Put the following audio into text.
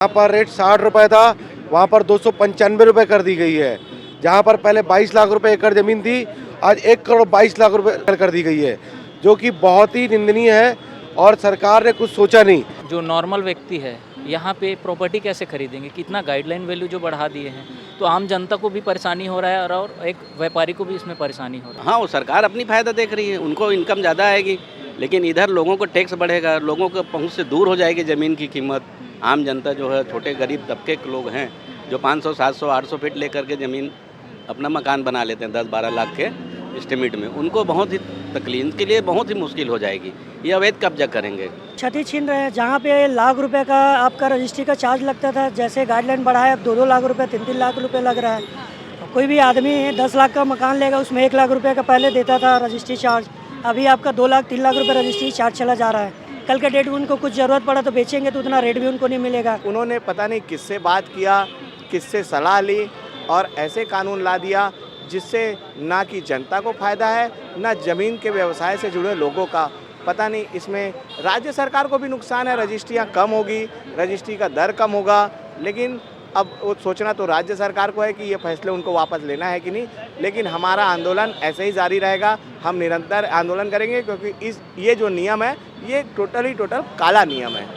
यहाँ पर रेट 60 रुपये था, वहाँ पर 295 रुपये कर दी गई है। जहाँ पर पहले 22 लाख रुपए एकड़ ज़मीन थी, आज 1 करोड़ 22 लाख रुपए कर दी गई है, जो कि बहुत ही निंदनीय है और सरकार ने कुछ सोचा नहीं। जो नॉर्मल व्यक्ति है यहाँ पे प्रॉपर्टी कैसे खरीदेंगे, कितना गाइडलाइन वैल्यू जो बढ़ा दिए हैं, तो आम जनता को भी परेशानी हो रहा है और एक व्यापारी को भी इसमें परेशानी हो रहा है। हाँ, वो सरकार अपनी फ़ायदा देख रही है, उनको इनकम ज़्यादा आएगी, लेकिन इधर लोगों को टैक्स बढ़ेगा, लोगों को पहुँच से दूर हो जाएगी ज़मीन की कीमत। आम जनता जो है, छोटे गरीब तबके के लोग हैं जो 500, 700, 800 फीट लेकर के ज़मीन अपना मकान बना लेते हैं 10-12 लाख के एस्टिमेट में, उनको बहुत ही तकलीफ के लिए बहुत ही मुश्किल हो जाएगी। ये अवैध कब्जा करेंगे, क्षति छीन रहे हैं। जहाँ पे लाख रुपए का आपका रजिस्ट्री का चार्ज लगता था, जैसे गाइडलाइन बढ़ा है अब 2-2 लाख रुपए 3-3 लाख रुपए लग रहा है। कोई भी आदमी 10 लाख का मकान लेगा, उसमें 1 लाख रुपए का पहले देता था रजिस्ट्री चार्ज, अभी आपका 2 लाख 3 लाख रुपए रजिस्ट्री चार्ज चला जा रहा है। कल के डेट में उनको कुछ ज़रूरत पड़ा तो बेचेंगे तो उतना रेट भी उनको नहीं मिलेगा। उन्होंने पता नहीं किससे बात किया, किससे सलाह ली और ऐसे कानून ला दिया जिससे ना कि जनता को फ़ायदा है, ना ज़मीन के व्यवसाय से जुड़े लोगों का। पता नहीं इसमें राज्य सरकार को भी नुकसान है, रजिस्ट्रियाँ कम होगी, रजिस्ट्री का दर कम होगा, लेकिन अब वो सोचना तो राज्य सरकार को है कि ये फैसले उनको वापस लेना है कि नहीं। लेकिन हमारा आंदोलन ऐसे ही जारी रहेगा, हम निरंतर आंदोलन करेंगे क्योंकि ये जो नियम है ये टोटल काला नियम है।